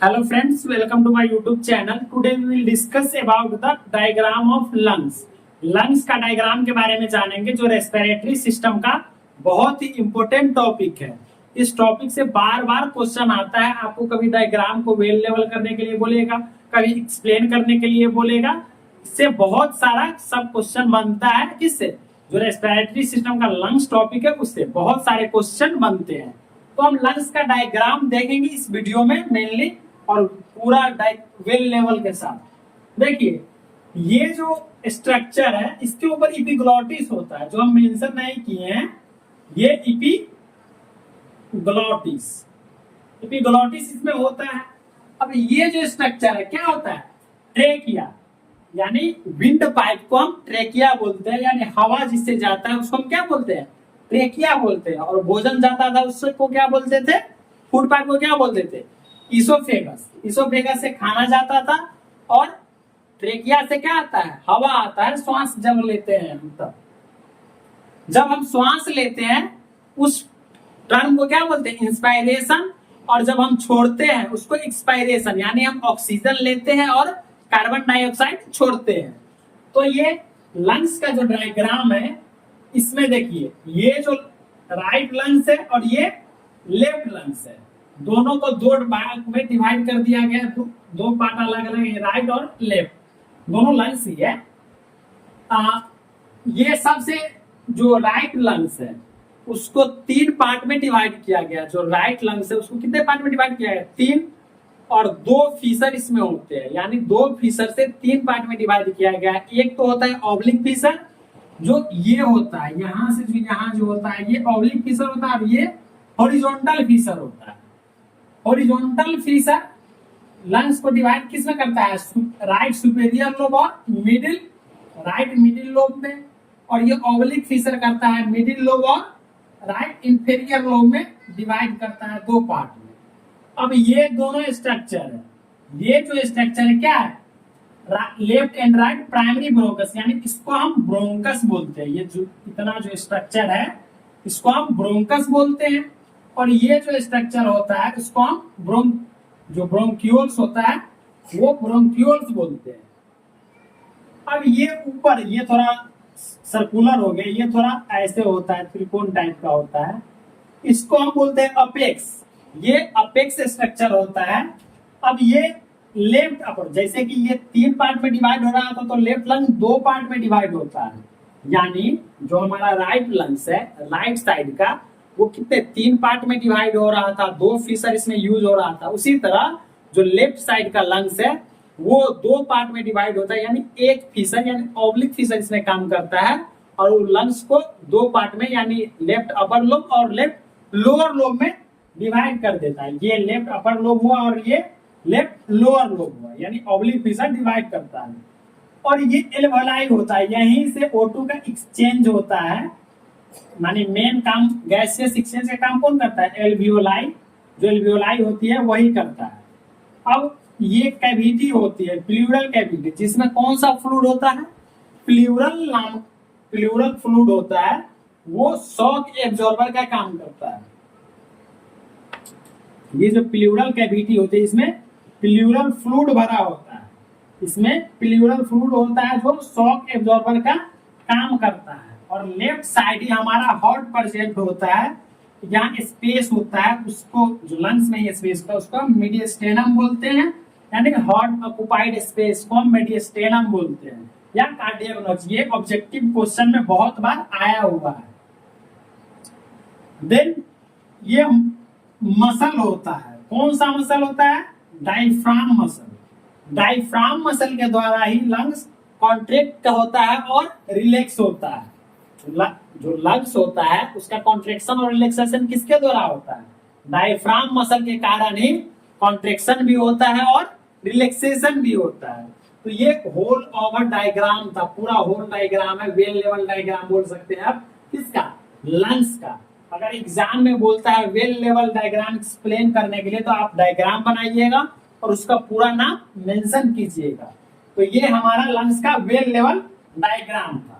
Hello friends, welcome to my YouTube channel. Today we will discuss about the diagram of lungs. Lungs का diagram के बारे में जानेंगे जो रेस्पिरेटरी सिस्टम का बहुत ही इंपॉर्टेंट टॉपिक है। इस टॉपिक से बार बार क्वेश्चन आता है। आपको कभी डायग्राम को वेल लेवल करने के लिए बोलेगा, कभी एक्सप्लेन करने के लिए बोलेगा। इससे बहुत सारा सब क्वेश्चन बनता है। किससे? जो रेस्पिरेटरी सिस्टम का लंग्स टॉपिक है उससे बहुत सारे क्वेश्चन बनते हैं। तो हम लंग्स का डायग्राम देखेंगे इस वीडियो में मेनली, और पूरा वेल लेवल के साथ। देखिए ये जो स्ट्रक्चर है इसके ऊपर इपिग्लॉटिस होता है, जो हम मेंशन नहीं किए हैं। ये इपिग्लॉटिस इसमें होता है। अब ये जो स्ट्रक्चर है क्या होता है? ट्रेकिया, यानी विंड पाइप को हम ट्रेकिया बोलते हैं, यानी हवा जिससे जाता है उसको हम क्या बोलते हैं? ट्रेकिया बोलते हैं। और भोजन जाता था उसको क्या बोलते थे? फूड पाइप को क्या बोलते थे? इसोफेगस से खाना जाता था। और ट्रेकिया से क्या आता है? हवा आता है। श्वास जब लेते हैं तब, जब हम श्वास लेते हैं उस टर्म को क्या बोलते हैं? इंस्पायरेशन। और जब हम छोड़ते हैं उसको एक्सपायरेशन, यानी हम ऑक्सीजन लेते हैं और कार्बन डाइऑक्साइड छोड़ते हैं। तो ये लंग्स का जो डायग्राम है इसमें देखिए, ये जो राइट लंग्स है और ये लेफ्ट लंग्स है, दोनों को दो भाग में डिवाइड कर दिया गया। दो पार्ट अलग अलग है, राइट और लेफ्ट, दोनों लंग्स ही है। ये सबसे जो राइट लंग्स है उसको तीन पार्ट में डिवाइड किया गया। जो राइट लंग्स है उसको कितने पार्ट में डिवाइड किया गया? तीन, और दो फीसर इसमें होते हैं, यानी दो फीसर से तीन पार्ट में डिवाइड किया गया है। एक तो होता है ऑब्लिक फीसर, जो ये होता है यहां से जो यहाँ जो होता है ये ऑब्लिक फीसर होता है, और ये हॉरिजॉन्टल फीसर होता है। हॉरिजॉन्टल फीसर लंग्स को डिवाइड किस में करता है? राइट सुपेरियर लोब और राइट मिडिल लोब में। और ये ऑब्लिक फीसर करता है मिडिल लोब और राइट इंफेरियर लोब में डिवाइड करता है, दो पार्ट में। अब ये दोनों स्ट्रक्चर है, ये जो स्ट्रक्चर है क्या है? Left and right primary bronchus, यानी इसको हम ब्रोंकस बोलते हैं। ये जो इतना जो स्ट्रक्चर है इसको हम ब्रोंकस बोलते हैं। और ये जो स्ट्रक्चर होता है इसको हम जो ब्रोंक्यूल्स होता है वो ब्रोंक्यूल्स बोलते हैं। अब ये ऊपर ये थोड़ा सर्कुलर हो गया, ये थोड़ा ऐसे होता है, त्रिकोण टाइप का होता है, इसको हम बोलते हैं अपेक्स। ये अपेक्स स्ट्रक्चर होता है। अब ये लेफ्ट अपर, जैसे कि ये तीन पार्ट में डिवाइड हो रहा था तो लेफ्ट लंग दो पार्ट में डिवाइड होता है, यानी जो हमारा राइट लंग्स है राइट साइड का वो कितने तीन पार्ट में डिवाइड हो रहा था, दो फीसर इसमें यूज हो रहा था। उसी तरह जो लेफ्ट साइड का लंग्स है वो दो पार्ट में डिवाइड होता है, यानी एक फीसर यानी ऑब्लिक फीसर इसमें काम करता है। और वो लंग्स को दो पार्ट में, यानी लेफ्ट अपर लोब और लेफ्ट लोअर लोब में डिवाइड कर देता है। ये लेफ्ट अपर लोब हुआ और ये लेफ्ट लोअर लोब हुआ, यानी ऑब्लिक फीसर डिवाइड करता है। और ये एल्वेलाई होता है, यहीं से O2 का एक्सचेंज होता है। मानी मेन काम गैसियस एक्सचेंज का काम कौन करता है? एल्वियोलाई, जो एल्वियोलाई होती है वही करता है। अब ये कैविटी होती है प्लूरल कैविटी, जिसमें कौन सा फ्लूइड होता है? प्लूरल फ्लूइड होता है, वो शॉक एब्जॉर्बर का काम करता है। ये जो प्लूरल कैविटी होती है इसमें प्लूरल फ्लूइड भरा होता है, इसमें प्लूरल फ्लूइड होता है जो शॉक एब्जॉर्बर का काम करता है। और लेफ्ट साइड ही हमारा हार्ट प्रेजेंट होता है, यहाँ स्पेस होता है, उसको जो लंग्स में स्पेस होता है उसको मीडियस्टेनम बोलते हैं, यानी हार्ट ऑक्युपाइड स्पेस को मीडियस्टेनम बोलते हैं, या कार्डियक नोच। ये ऑब्जेक्टिव क्वेश्चन में बहुत बार आया हुआ है। देन ये मसल होता है, कौन सा मसल होता है? Diaphragm muscle. डायफ्राम मसल के द्वारा ही लंग्स कॉन्ट्रैक्ट होता है और रिलैक्स होता है। जो लंग्स होता है उसका कॉन्ट्रैक्शन और रिलैक्सेशन किसके द्वारा होता है? डायफ्राम मसल के कारण ही कॉन्ट्रैक्शन भी होता है और रिलैक्सेशन भी होता है। तो ये होल ओवर डायग्राम था, पूरा होल डायग्राम है, वेल लेवल डायग्राम बोल सकते हैं आप। किसका? लंग्स का। अगर एग्जाम में बोलता है वेल लेवल डायग्राम एक्सप्लेन करने के लिए तो आप डायग्राम बनाइएगा और उसका पूरा नाम मेंशन कीजिएगा। तो ये हमारा लंग्स का वेल लेवल डायग्राम था।